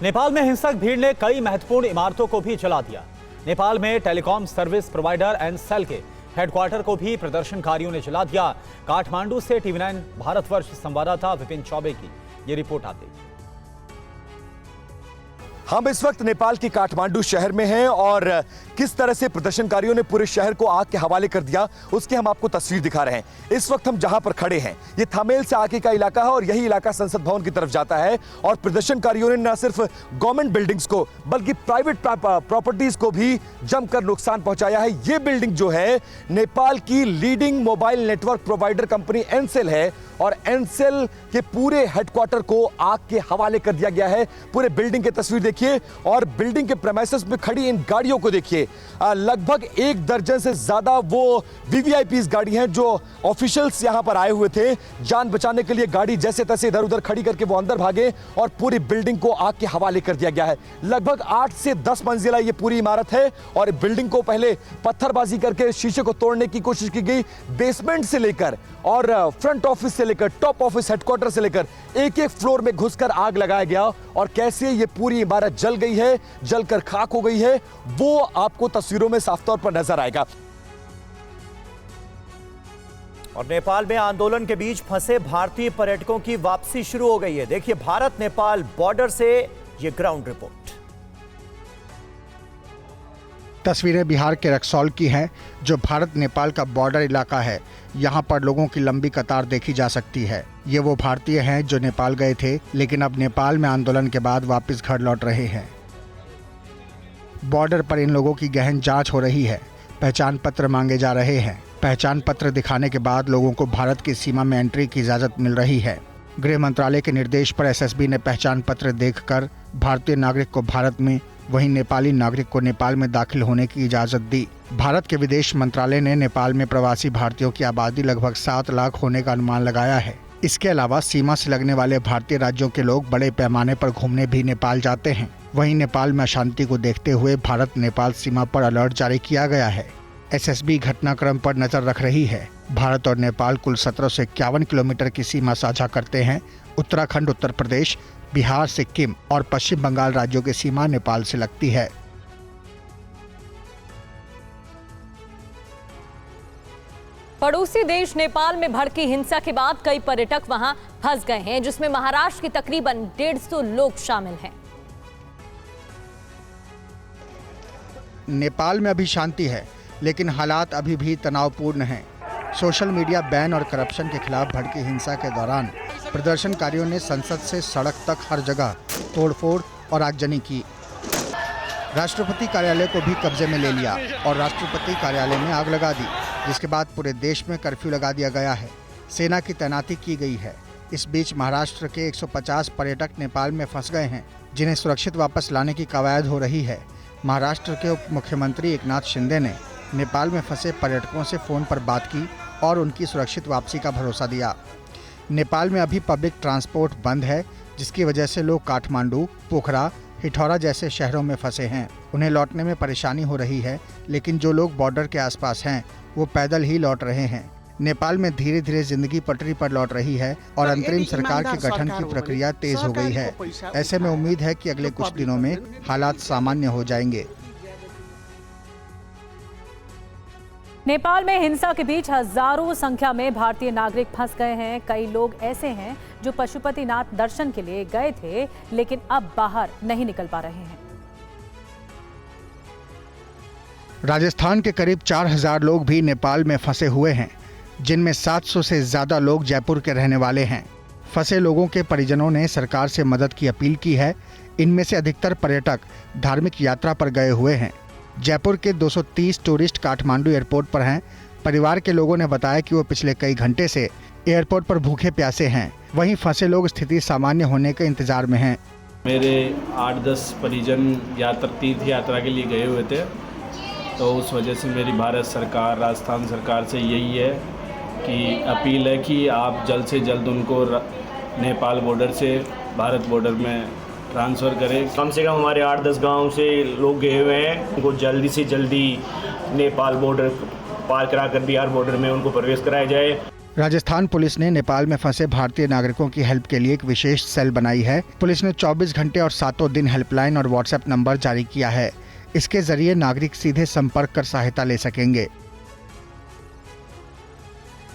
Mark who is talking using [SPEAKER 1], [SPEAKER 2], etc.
[SPEAKER 1] नेपाल में हिंसक भीड़ ने कई महत्वपूर्ण इमारतों को भी जला दिया। नेपाल में टेलीकॉम सर्विस प्रोवाइडर एनसेल के हेडक्वार्टर को भी प्रदर्शनकारियों ने जला दिया। काठमांडू से टीवी9 भारतवर्ष संवाददाता विपिन चौबे की ये रिपोर्ट आती है।
[SPEAKER 2] हम इस वक्त नेपाल के काठमांडू शहर में हैं और किस तरह से प्रदर्शनकारियों ने पूरे शहर को आग के हवाले कर दिया उसकी हम आपको तस्वीर दिखा रहे हैं। इस वक्त हम जहां पर खड़े हैं ये थामेल से आगे का इलाका है और यही इलाका संसद भवन की तरफ जाता है। और प्रदर्शनकारियों ने न सिर्फ गवर्नमेंट बिल्डिंग्स को बल्कि प्राइवेट प्रॉपर्टीज को भी जमकर नुकसान पहुंचाया है। ये बिल्डिंग जो है नेपाल की leading mobile network provider company Ncell है और एनसेल के पूरे हेडक्वार्टर को आग के हवाले कर दिया गया है। पूरे बिल्डिंग की तस्वीर देखिए और बिल्डिंग के प्रेमाइसेस में खड़ी इन गाड़ियों को देखिए। लगभग 1 दर्जन से ज्यादा वो वीवीआईपी गाड़ी हैं जो ऑफिशियल्स यहां पर आए हुए थे। जान बचाने के लिए गाड़ी जैसे तैसे इधर उधर खड़ी करके वो अंदर भागे और पूरी बिल्डिंग को आग के हवाले कर दिया गया है। लगभग 8 से 10 मंजिला ये पूरी इमारत है और बिल्डिंग को पहले पत्थरबाजी करके शीशे को तोड़ने की कोशिश की गई। बेसमेंट से लेकर और फ्रंट ऑफिस से लेकर टॉप ऑफिस हेडक्वार्टर से लेकर एक एक फ्लोर में घुसकर आग लगाया गया और कैसे ये पूरी इमारत जल गई है, जलकर खाक हो गई है, वो आपको तस्वीरों में साफ तौर पर नजर आएगा।
[SPEAKER 3] और नेपाल में आंदोलन के बीच फंसे भारतीय पर्यटकों की वापसी शुरू हो गई है। देखिए भारत नेपाल बॉर्डर से ये ग्राउंड रिपोर्ट।
[SPEAKER 4] तस्वीरें बिहार के रक्सौल की हैं, जो भारत नेपाल का बॉर्डर इलाका है। यहाँ पर लोगों की लंबी कतार देखी जा सकती है। ये वो भारतीय हैं जो नेपाल गए थे लेकिन अब नेपाल में आंदोलन के बाद वापस घर लौट रहे हैं। बॉर्डर पर इन लोगों की गहन जांच हो रही है। पहचान पत्र मांगे जा रहे हैं। पहचान पत्र दिखाने के बाद लोगों को भारत की सीमा में एंट्री की इजाज़त मिल रही है। गृह मंत्रालय के निर्देश पर एसएसबी ने पहचान पत्र देखकर भारतीय नागरिक को भारत में, वहीं नेपाली नागरिक को नेपाल में दाखिल होने की इजाज़त दी। भारत के विदेश मंत्रालय ने नेपाल में प्रवासी भारतीयों की आबादी लगभग 7 लाख होने का अनुमान लगाया है। इसके अलावा सीमा से लगने वाले भारतीय राज्यों के लोग बड़े पैमाने पर घूमने भी नेपाल जाते हैं। वहीं नेपाल में अशांति को देखते हुए भारत नेपाल सीमा पर अलर्ट जारी किया गया है। एसएसबी घटनाक्रम पर नजर रख रही है। भारत और नेपाल कुल 17 से 51 किलोमीटर की सीमा साझा करते हैं। उत्तराखंड, उत्तर प्रदेश, बिहार, सिक्किम और पश्चिम बंगाल राज्यों की सीमा नेपाल से लगती है।
[SPEAKER 5] पड़ोसी देश नेपाल में भड़की हिंसा के बाद कई पर्यटक वहां फंस गए हैं, जिसमें महाराष्ट्र के तकरीबन 150 लोग शामिल हैं।
[SPEAKER 4] नेपाल में अभी शांति है लेकिन हालात अभी भी तनावपूर्ण हैं। सोशल मीडिया बैन और करप्शन के खिलाफ भड़की हिंसा के दौरान प्रदर्शनकारियों ने संसद से सड़क तक हर जगह तोड़फोड़ और आगजनी की। राष्ट्रपति कार्यालय को भी कब्जे में ले लिया और राष्ट्रपति कार्यालय में आग लगा दी, जिसके बाद पूरे देश में कर्फ्यू लगा दिया गया है। सेना की तैनाती की गई है। इस बीच महाराष्ट्र के 150 पर्यटक नेपाल में फंस गए हैं, जिन्हें सुरक्षित वापस लाने की कवायद हो रही है। महाराष्ट्र के उप मुख्यमंत्री एकनाथ शिंदे ने नेपाल में फंसे पर्यटकों से फ़ोन पर बात की और उनकी सुरक्षित वापसी का भरोसा दिया। नेपाल में अभी पब्लिक ट्रांसपोर्ट बंद है, जिसकी वजह से लोग काठमांडू, पोखरा, हिठौरा जैसे शहरों में फंसे हैं। उन्हें लौटने में परेशानी हो रही है, लेकिन जो लोग बॉर्डर के आसपास हैं वो पैदल ही लौट रहे हैं। नेपाल में धीरे धीरे जिंदगी पटरी पर लौट रही है और अंतरिम सरकार के गठन की प्रक्रिया तेज हो गई है। ऐसे में उम्मीद है कि अगले कुछ दिनों में हालात सामान्य हो जाएंगे।
[SPEAKER 5] नेपाल में हिंसा के बीच हजारों संख्या में भारतीय नागरिक फंस गए हैं। कई लोग ऐसे हैं जो पशुपतिनाथ दर्शन के लिए गए थे लेकिन अब बाहर नहीं निकल पा रहे हैं।
[SPEAKER 4] राजस्थान के करीब 4000 लोग भी नेपाल में फंसे हुए हैं, जिनमें 700 से ज़्यादा लोग जयपुर के रहने वाले हैं। फंसे लोगों के परिजनों ने सरकार से मदद की अपील की है। इनमें से अधिकतर पर्यटक धार्मिक यात्रा पर गए हुए हैं। जयपुर के 230 टूरिस्ट काठमांडू एयरपोर्ट पर हैं। परिवार के लोगों ने बताया कि वो पिछले कई घंटे से एयरपोर्ट पर भूखे प्यासे हैं। वहीं फंसे लोग स्थिति सामान्य होने के इंतजार में हैं।
[SPEAKER 6] मेरे 8-10 परिजन तीर्थ यात्रा के लिए गए हुए थे, तो उस वजह से मेरी भारत सरकार, राजस्थान सरकार से यही है कि अपील है कि आप जल्द से जल्द उनको नेपाल बॉर्डर से भारत बॉर्डर में ट्रांसफ़र करें।
[SPEAKER 7] कम से कम हमारे 8-10 गांव से लोग गए हुए हैं, उनको जल्दी से जल्दी नेपाल बॉर्डर पार कराकर बिहार बॉर्डर में उनको प्रवेश कराया जाए।
[SPEAKER 4] राजस्थान पुलिस ने नेपाल में फंसे भारतीय नागरिकों की हेल्प के लिए एक विशेष सेल बनाई है। पुलिस ने 24 घंटे और 7 दिन हेल्पलाइन और व्हाट्सएप नंबर जारी किया है। इसके जरिए नागरिक सीधे संपर्क कर सहायता ले सकेंगे।